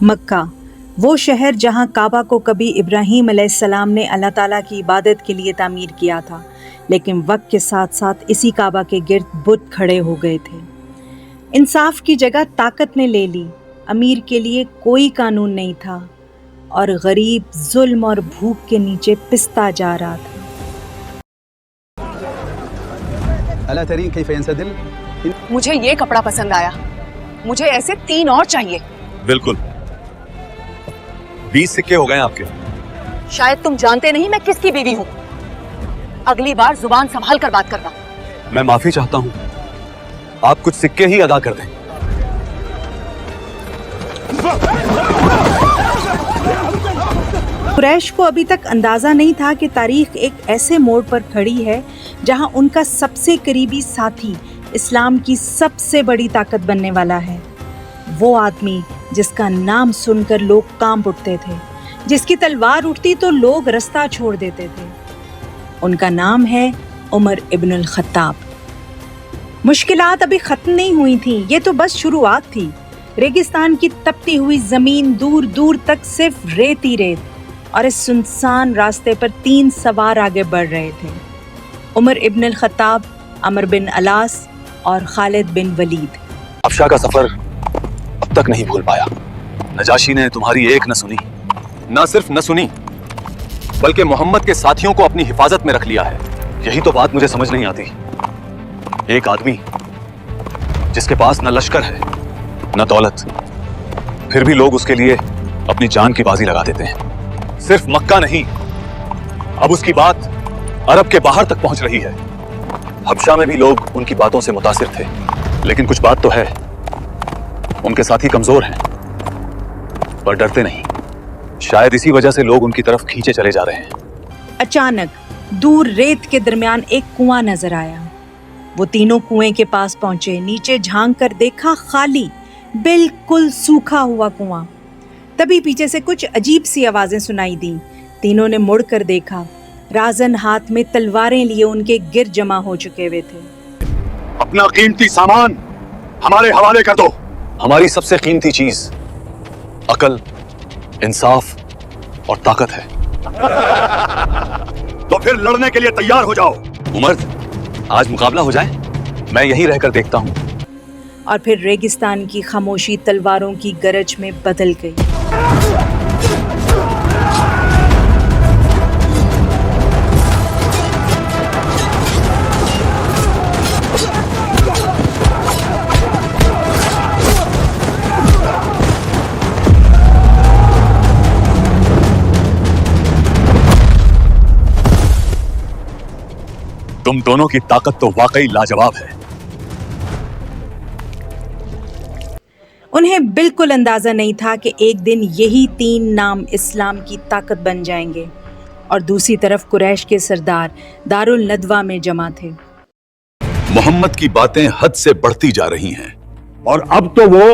मक्का, वो शहर जहाँ काबा को कभी इब्राहीम अलैहिस्सलाम ने अल्लाह ताला की इबादत के लिए तामीर किया था, लेकिन वक्त के साथ साथ इसी काबा के गिर्द बुत खड़े हो गए थे। इंसाफ की जगह ताकत ने ले ली। अमीर के लिए कोई कानून नहीं था और गरीब जुल्म और भूख के नीचे पिसता जा रहा था। मुझे ये कपड़ा पसंद आया, मुझे ऐसे 3 और चाहिए। बिल्कुल, 20 सिक्के हो गए आपके। शायद तुम जानते नहीं मैं किसकी बीवी हूँ। अगली बार जुबान संभाल कर बात करना। मैं माफी चाहता हूँ, आप कुछ सिक्के ही अदा कर दें। कुरैश को अभी तक अंदाज़ा नहीं था कि तारीख एक ऐसे मोड़ पर खड़ी है जहां उनका सबसे करीबी साथी इस्लाम की सबसे बड़ी ताकत बनने वाला है। वो आदमी जिसका नाम सुनकर लोग कांप उठते थे, जिसकी तलवार उठती तो लोग रास्ता छोड़ देते थे। उनका नाम है उमर इब्नुल खत्ताब। मुश्किलात अभी ख़त्म नहीं हुई थीं, ये तो बस शुरुआत थी। रेगिस्तान की तपती हुई ज़मीन, दूर दूर तक सिर्फ रेत ही रेत, और इस सुनसान रास्ते पर 3 सवार आगे बढ़ रहे थे। उमर इब्नुल खत्ताब, अमर बिन अलास और खालिद बिन वलीद। हबशा का सफर अब तक नहीं भूल पाया। नजाशी ने तुम्हारी एक न सुनी, न सिर्फ न सुनी बल्कि मोहम्मद के साथियों को अपनी हिफाजत में रख लिया है। यही तो बात मुझे समझ नहीं आती। एक आदमी जिसके पास न लश्कर है न दौलत, फिर भी लोग उसके लिए अपनी जान की बाजी लगा देते हैं। सिर्फ मक्का नहीं, अब उसकी बात अरब के बाहर तक पहुंच रही है। हबशा में भी लोग उनकी बातों से मुतासिर थे, लेकिन कुछ बात तो है, उनके साथी कमजोर हैं पर डरते नहीं। शायद इसी वजह से लोग उनकी तरफ खींचे चले जा रहे हैं। अचानक दूर रेत के दरमियान एक कुआं नजर आया। वो तीनों कुएं के पास पहुंचे। नीचे झांक कर देखा, खाली, बिल्कुल सूखा हुआ कुआं। तभी पीछे से कुछ अजीब सी आवाजें सुनाई दी। तीनों ने मुड़कर देखा। राजन हाथ में तलवारें लिए उनके गिर जमा हो चुके हुए थे। अपना कीमती सामान हमारे हवाले कर दो। हमारी सबसे कीमती चीज अकल, इंसाफ और ताकत है। तो फिर लड़ने के लिए तैयार हो जाओ। उमर, आज मुकाबला हो जाए, मैं यहीं रहकर देखता हूँ। और फिर रेगिस्तान की खामोशी तलवारों की गरज में बदल गई। तुम दोनों की ताकत तो वाकई लाजवाब है। उन्हें बिल्कुल अंदाजा नहीं था कि एक दिन यही 3 नाम इस्लाम की ताकत बन जाएंगे। और दूसरी तरफ कुरैश के सरदार दारुल नदवा में जमा थे। मोहम्मद की बातें हद से बढ़ती जा रही हैं और अब तो वो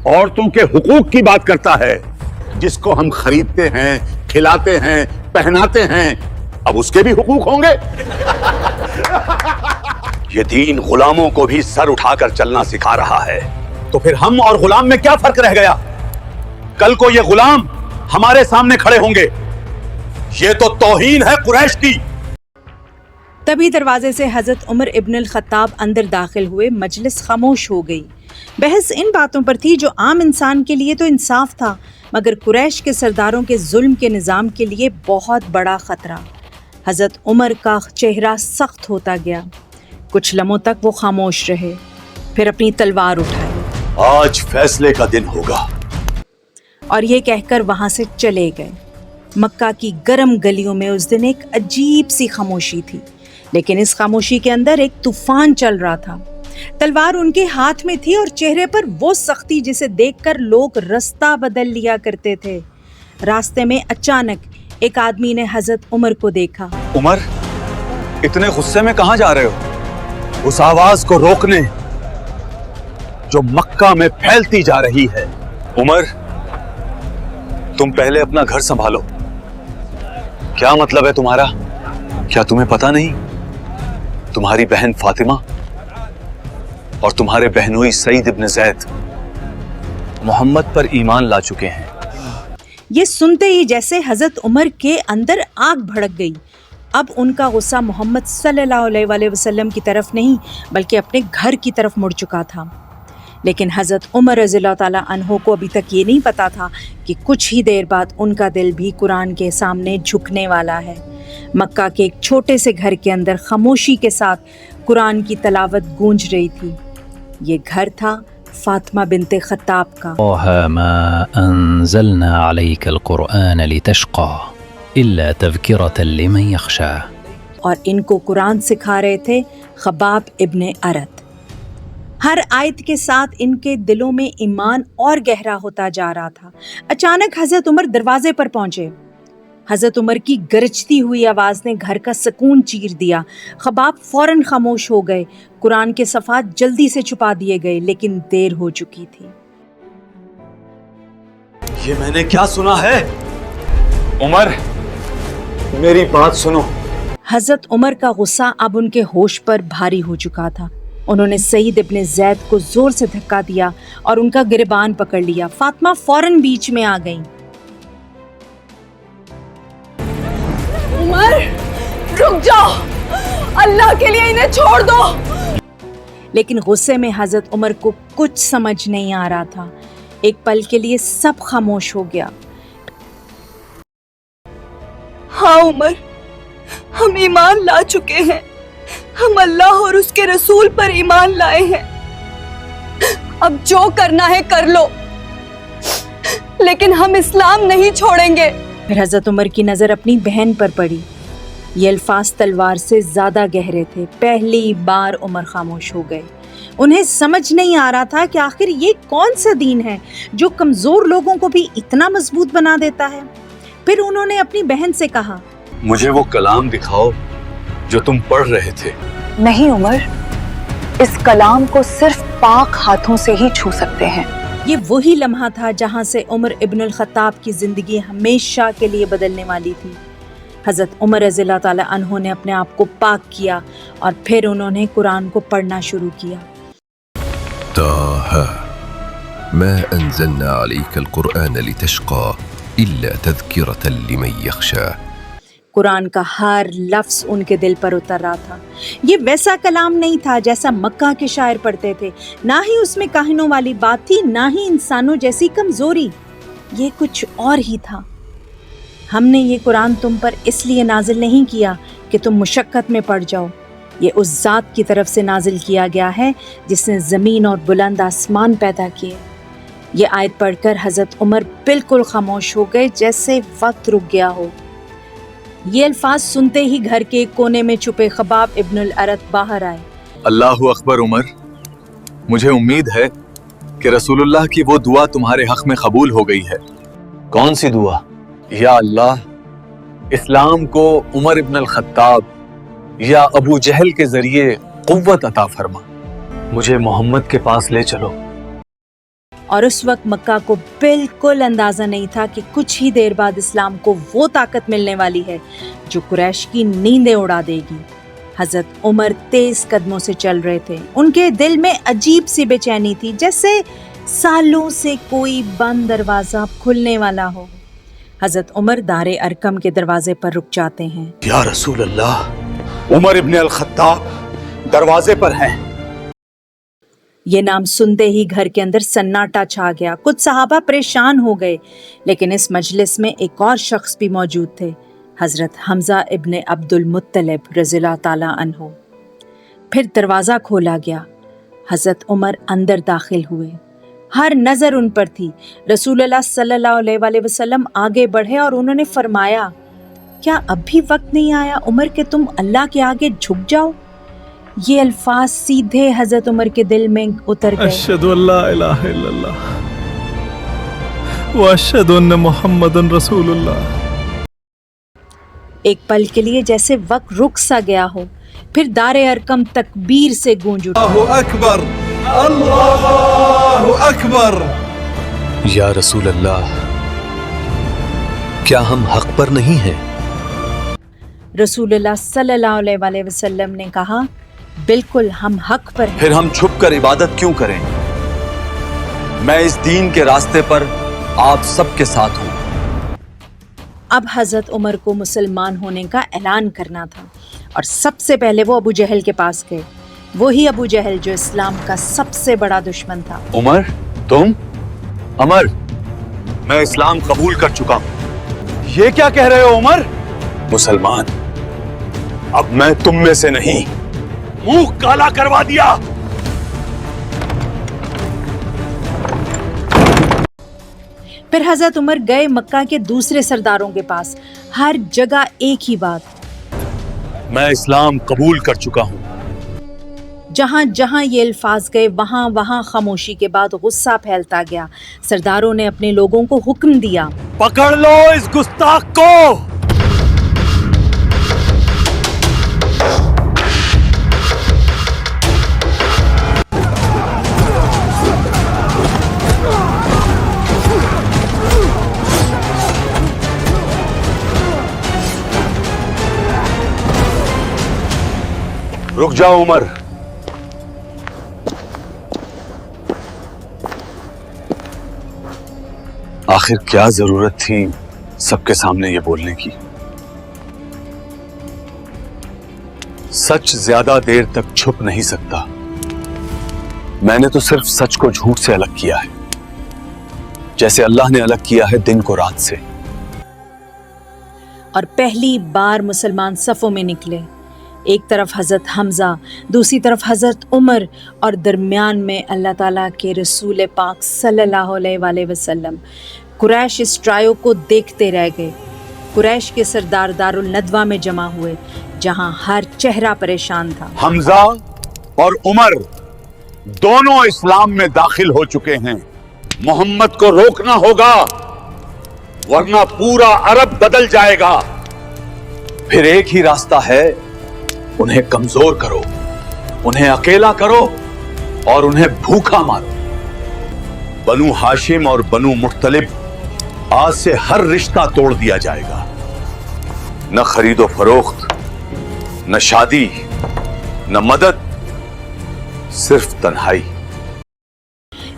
औरतों के हुकूक की बात करता है। जिसको हम खरीदते हैं, खिलाते हैं, पहनाते हैं, अब उसके भी हुकूक होंगे। ये दीन गुलामों को भी सर उठाकर चलना सिखा रहा है। तो फिर हम और गुलाम में क्या फर्क रह गया? कल को ये गुलाम हमारे सामने खड़े होंगे। ये तो तौहीन है कुरैश की। तभी दरवाजे से हजरत उमर इब्नुल खत्ताब अंदर दाखिल हुए। मजलिस खामोश हो गई। बहस इन बातों पर थी जो आम इंसान के लिए तो इंसाफ था, मगर कुरैश के सरदारों के जुल्म के निज़ाम के लिए बहुत बड़ा खतरा। हजरत उमर का चेहरा सख्त होता गया। कुछ लम्हों तक वो खामोश रहे, फिर अपनी तलवार उठाई। आज फैसले का दिन होगा। और ये कहकर वहां से चले गए। मक्का की गर्म गलियों में उस दिन एक अजीब सी खामोशी थी, लेकिन इस खामोशी के अंदर एक तूफान चल रहा था। तलवार उनके हाथ में थी और चेहरे पर वो सख्ती जिसे देखकर लोग रास्ता बदल लिया करते थे। रास्ते में अचानक एक आदमी ने हजरत उमर को देखा। उमर, इतने गुस्से में कहां जा रहे हो? उस आवाज को रोकने जो मक्का में फैलती जा रही है। उमर, तुम पहले अपना घर संभालो। क्या मतलब है तुम्हारा? क्या तुम्हें पता नहीं? तुम्हारी बहन फातिमा और तुम्हारे बहनोई सईद इब्न ज़ैद मोहम्मद पर ईमान ला चुके हैं। ये सुनते ही जैसे हजरत उमर के अंदर आग भड़क गई। अब उनका गुस्सा मोहम्मद सल्लल्लाहु अलैहि वसल्लम की तरफ नहीं बल्कि अपने घर की तरफ मुड़ चुका था। लेकिन हजरत उमर रज़ियल्लाहु ताला अन्हो को अभी तक ये नहीं पता था कि कुछ ही देर बाद उनका दिल भी कुरान के सामने झुकने वाला है। मक्का के एक छोटे से घर के अंदर खामोशी के साथ कुरान की तलावत गूंज रही थी। ये घर था फातिमा बिनते खत्ताब का। ما أنزلنا عليك القرآن لتشقى إلا تذكرة لمن يخشى। और इनको कुरान सिखा रहे थे खबाब इब्ने अरत। हर आयत के साथ इनके दिलों में ईमान और गहरा होता जा रहा था। अचानक हजरत उमर दरवाजे पर पहुंचे। हजरत उमर की गरजती हुई आवाज ने घर का सुकून चीर दिया। खबाब फौरन खामोश हो गए। कुरान के सफ़ात जल्दी से छुपा दिए गए, लेकिन देर हो चुकी थी। ये मैंने क्या सुना है? उमर, मेरी बात सुनो। हजरत उमर का गुस्सा अब उनके होश पर भारी हो चुका था। उन्होंने सईद इब्ने ज़ैद को जोर से धक्का दिया और उनका गिरबान पकड़ लिया। फातिमा फौरन बीच में आ गईं। उमर, रुक जाओ, अल्लाह के लिए इन्हें छोड़ दो। लेकिन गुस्से में हजरत उमर को कुछ समझ नहीं आ रहा था। एक पल के लिए सब खामोश हो गया। हाँ उमर, हम ईमान ला चुके हैं। हम अल्लाह और उसके रसूल पर ईमान लाए हैं। अब जो करना है कर लो, लेकिन हम इस्लाम नहीं छोड़ेंगे। फिर हजरत उमर की नजर अपनी बहन पर पड़ी। ये अल्फाज तलवार से ज्यादा गहरे थे। पहली बार उमर खामोश हो गए। उन्हें समझ नहीं आ रहा था कि आखिर ये कौन सा दीन है जो कमजोर लोगों को भी इतना मजबूत बना देता है। फिर उन्होंने अपनी बहन से कहा, मुझे वो कलाम दिखाओ जो तुम पढ़ रहे थे। नहीं उमर, इस कलाम को सिर्फ पाक हाथों से ही छू सकते हैं। ये वही लम्हा था जहां से उमर इब्नुल खत्ताब की जिंदगी हमेशा के लिए बदलने वाली थी। हजरत उमर रज़ियल्लाहु ताला अन्हो ने अपने आप को पाक किया और फिर उन्होंने कुरान को पढ़ना शुरू किया। ताहा मा अंज़लना अलैका अलकुरआन लितशक़ा इल्ला तज़किरतन लिमन यख़शा। कुरान का हर लफ्ज उनके दिल पर उतर रहा था। ये वैसा कलाम नहीं था जैसा मक्का के शायर पढ़ते थे। ना ही उसमें काहिनों वाली बात थी, ना ही इंसानों जैसी कमजोरी। ये कुछ और ही था। हमने ये कुरान तुम पर इसलिए नाजिल नहीं किया कि तुम मुशक्कत में पड़ जाओ। ये उस ज़ात की तरफ से नाजिल किया गया है जिसने ज़मीन और बुलंद आसमान पैदा किए। ये आयत पढ़कर हज़रत उमर बिल्कुल खामोश हो गए, जैसे वक्त रुक गया हो। ये अल्फाज सुनते ही घर के एक कोने में छुपे खबाब इब्नुल अरत बाहर आए। अल्लाहु अकबर उमर, मुझे उम्मीद है कि रसूलुल्लाह की वो दुआ तुम्हारे हक में कबूल हो गई है। कौन सी दुआ? या अल्लाह, इस्लाम को उमर इब्नुल खत्ताब या अबू जहल के जरिए कुव्वत अता फरमा। मुझे मोहम्मद के पास ले चलो। और उस वक्त मक्का को बिल्कुल अंदाजा नहीं था कि कुछ ही देर बाद इस्लाम को वो ताकत मिलने वाली है जो कुरैश की नींदें उड़ा देगी। हजरत उमर तेज कदमों से चल रहे थे। उनके दिल में अजीब सी बेचैनी थी, जैसे सालों से कोई बंद दरवाजा खुलने वाला हो। हजरत उमर दारे अरकम के दरवाजे पर रुक जाते हैं। या रसूल अल्लाह, उमर इब्ने अल खत्ताब दरवाजे पर हैं। ये नाम सुनते ही घर के अंदर सन्नाटा छा गया। कुछ सहाबा परेशान हो गए, लेकिन इस मजलिस में एक और शख्स भी मौजूद थे, हजरत हमजा इब्ने अब्दुल मुत्तलिब रज़ियल्लाहु ताला अन्हो। फिर दरवाज़ा खोला गया। हजरत उमर अंदर दाखिल हुए। हर नज़र उन पर थी। रसूलुल्लाह सल्लल्लाहु अलैहि वसल्लम आगे बढ़े और उन्होंने फरमाया, क्या अब भी वक्त नहीं आया उमर कि तुम अल्लाह के आगे झुक जाओ? ये अल्फाज सीधे हजरत उमर के दिल में उतर गए। अशहदु अल्ला इलाहा इल्लल्लाह व अशहदु अन्ना मुहम्मदन रसूलुल्लाह। एक पल के लिए जैसे वक्त रुक सा गया हो, फिर दारे अरकम तकबीर से गूंज उठा। अल्लाहु अकबर, अल्लाहु अकबर। या रसूल अल्लाह, क्या हम हक पर नहीं हैं? रसूलुल्लाह सल्लल्लाहु अलैहि वसल्लम ने कहा, बिल्कुल हम हक पर हैं। फिर हम छुप कर इबादत क्यों करें? میں اس دین کے راستے پر آپ سب کے ساتھ ہوں۔ اب حضرت عمر کو مسلمان ہونے کا اعلان کرنا تھا اور سب سے پہلے وہ ابو جہل کے پاس گئے، وہی ابو جہل جو اسلام کا سب سے بڑا دشمن تھا۔ عمر، تم؟ عمر، میں اسلام قبول کر چکا ہوں۔ یہ کیا کہہ رہے ہو عمر؟ مسلمان، اب میں تم میں سے نہیں۔ منہ کالا کروا دیا۔ پھر حضرت عمر گئے مکہ کے دوسرے سرداروں کے پاس، ہر جگہ ایک ہی بات، میں اسلام قبول کر چکا ہوں۔ جہاں جہاں یہ الفاظ گئے وہاں وہاں خاموشی کے بعد غصہ پھیلتا گیا۔ سرداروں نے اپنے لوگوں کو حکم دیا، پکڑ لو اس گستاخ کو۔ رک جاؤ عمر، آخر کیا ضرورت تھی سب کے سامنے یہ بولنے کی؟ سچ زیادہ دیر تک چھپ نہیں سکتا۔ میں نے تو صرف سچ کو جھوٹ سے الگ کیا ہے، جیسے اللہ نے الگ کیا ہے دن کو رات سے۔ اور پہلی بار مسلمان صفوں میں نکلے، ایک طرف حضرت حمزہ، دوسری طرف حضرت عمر، اور درمیان میں اللہ تعالیٰ کے رسول پاک صلی اللہ علیہ وآلہ وسلم۔ قریش اس ٹرائیو کو دیکھتے رہ گئے۔ قریش کے سردار دارالندوہ میں جمع ہوئے، جہاں ہر چہرہ پریشان تھا۔ حمزہ اور عمر دونوں اسلام میں داخل ہو چکے ہیں، محمد کو روکنا ہوگا ورنہ پورا عرب بدل جائے گا۔ پھر ایک ہی راستہ ہے، انہیں کمزور کرو، انہیں اکیلا کرو اور انہیں بھوکا مارو۔ بنو ہاشم اور بنو مختلف آج سے ہر رشتہ توڑ دیا جائے گا، نہ خرید و فروخت، نہ شادی، نہ مدد، صرف تنہائی۔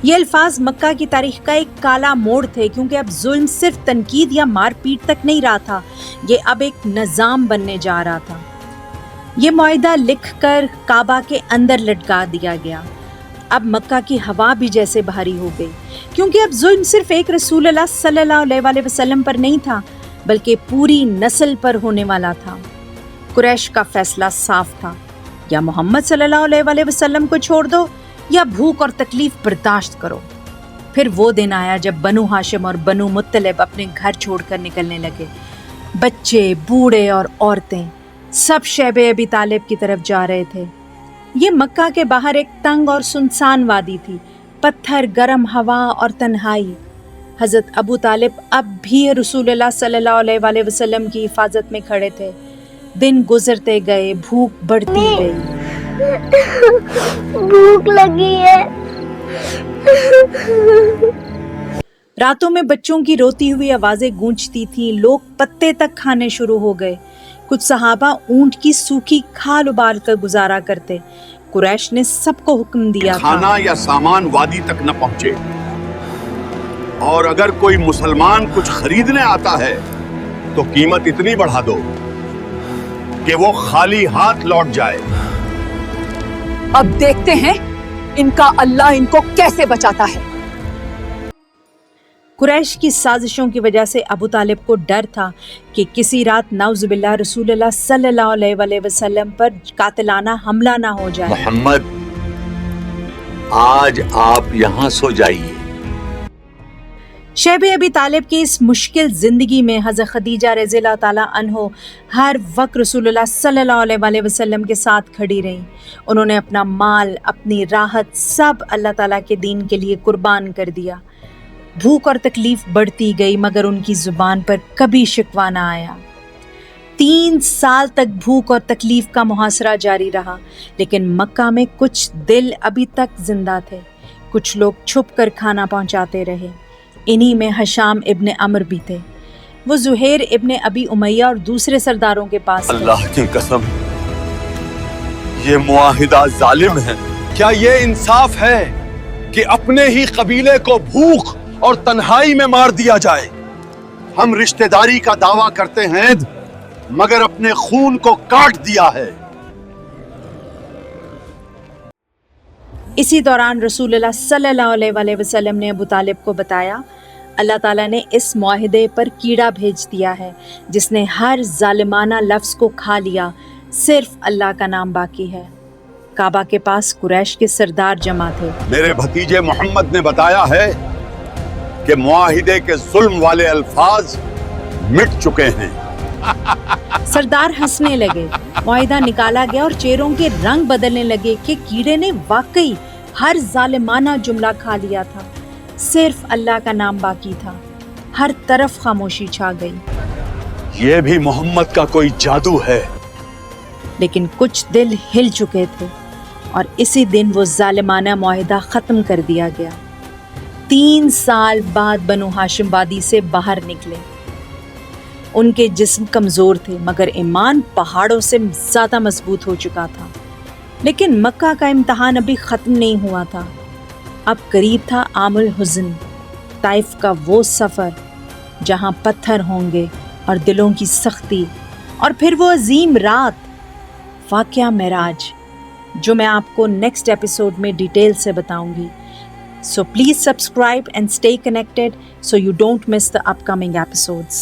یہ الفاظ مکہ کی تاریخ کا ایک کالا موڑ تھے، کیونکہ اب ظلم صرف تنقید یا مار پیٹ تک نہیں رہا تھا، یہ اب ایک نظام بننے جا رہا تھا۔ یہ معاہدہ لکھ کر کعبہ کے اندر لٹکا دیا گیا۔ اب مکہ کی ہوا بھی جیسے بھاری ہو گئی، کیونکہ اب ظلم صرف ایک رسول اللہ صلی اللہ علیہ وآلہ وسلم پر نہیں تھا، بلکہ پوری نسل پر ہونے والا تھا۔ قریش کا فیصلہ صاف تھا، یا محمد صلی اللہ علیہ وآلہ وسلم کو چھوڑ دو یا بھوک اور تکلیف برداشت کرو۔ پھر وہ دن آیا جب بنو ہاشم اور بنو مطلب اپنے گھر چھوڑ کر نکلنے لگے۔ بچے، بوڑھے اور عورتیں سب شیب ابی طالب کی طرف جا رہے تھے۔ یہ مکہ کے باہر ایک تنگ اور سنسان وادی تھی، پتھر، گرم ہوا اور تنہائی۔ حضرت ابو طالب اب بھی رسول اللہ صلی اللہ علیہ وآلہ وسلم کی حفاظت میں کھڑے تھے۔ دن گزرتے گئے، بھوک بڑھتی گئی۔ بھوک لگی ہے۔ راتوں میں بچوں کی روتی ہوئی آوازیں گونجتی تھیں، لوگ پتے تک کھانے شروع ہو گئے۔ کچھ صحابہ اونٹ کی سوکھی کھال ابال کر گزارا کرتے۔ قریش نے سب کو حکم دیا تھا، کھانا یا سامان وادی تک نہ پہنچے، اور اگر کوئی مسلمان کچھ خریدنے آتا ہے تو قیمت اتنی بڑھا دو کہ وہ خالی ہاتھ لوٹ جائے۔ اب دیکھتے ہیں ان کا اللہ ان کو کیسے بچاتا ہے۔ قریش کی سازشوں کی وجہ سے ابو طالب کو ڈر تھا کہ کسی رات نعوذ باللہ رسول اللہ صلی اللہ علیہ وآلہ وسلم پر قاتلانہ حملہ نہ ہو جائے۔ محمد، آج آپ یہاں سو جائیے۔ شیب ابی طالب کی اس مشکل زندگی میں حضرت خدیجہ رضی اللہ تعالیٰ عنہ ہر وقت رسول اللہ صلی اللہ علیہ وآلہ وسلم کے ساتھ کھڑی رہیں۔ انہوں نے اپنا مال، اپنی راحت سب اللہ تعالیٰ کے دین کے لیے قربان کر دیا۔ بھوک اور تکلیف بڑھتی گئی، مگر ان کی زبان پر کبھی شکوہ نہ آیا۔ 3 سال تک بھوک اور تکلیف کا محاصرہ جاری رہا، لیکن مکہ میں کچھ دل ابھی تک زندہ تھے۔ کچھ لوگ چھپ کر کھانا پہنچاتے رہے۔ انہی میں حشام ابن عمر بھی تھے۔ وہ زہیر ابن ابی امیہ اور دوسرے سرداروں کے پاس گئے۔ اللہ کی قسم، یہ معاہدہ ظالم ہے۔ کیا یہ انصاف ہے کہ اپنے ہی قبیلے کو بھوک اور تنہائی میں مار دیا جائے. ہم رشتہ داری کا دعویٰ کرتے ہیں مگر اپنے خون کو کاٹ دیا ہے. اسی دوران رسول اللہ صلی اللہ علیہ وسلم نے ابو طالب کو بتایا اللہ تعالیٰ نے اس معاہدے پر کیڑا بھیج دیا ہے جس نے ہر ظالمانہ لفظ کو کھا لیا، صرف اللہ کا نام باقی ہے. کعبہ کے پاس قریش کے سردار جمع تھے. میرے بھتیجے محمد نے بتایا ہے کہ معاہدے کے ظلم والے الفاظ مٹ چکے ہیں. سردار ہنسنے لگے. معاہدہ نکالا گیا اور چہروں کے رنگ بدلنے لگے کہ کیڑے نے واقعی ہر ظالمانہ جملہ کھا لیا تھا، صرف اللہ کا نام باقی تھا. ہر طرف خاموشی چھا گئی. یہ بھی محمد کا کوئی جادو ہے. لیکن کچھ دل ہل چکے تھے اور اسی دن وہ ظالمانہ معاہدہ ختم کر دیا گیا. 3 سال بعد بنو ہاشم وادی سے باہر نکلے. ان کے جسم کمزور تھے مگر ایمان پہاڑوں سے زیادہ مضبوط ہو چکا تھا. لیکن مکہ کا امتحان ابھی ختم نہیں ہوا تھا. اب قریب تھا عام الحزن، طائف کا وہ سفر جہاں پتھر ہوں گے اور دلوں کی سختی، اور پھر وہ عظیم رات، واقعہ معراج، جو میں آپ کو نیکسٹ ایپیسوڈ میں ڈیٹیل سے بتاؤں گی. So please subscribe and stay connected so you don't miss the upcoming episodes.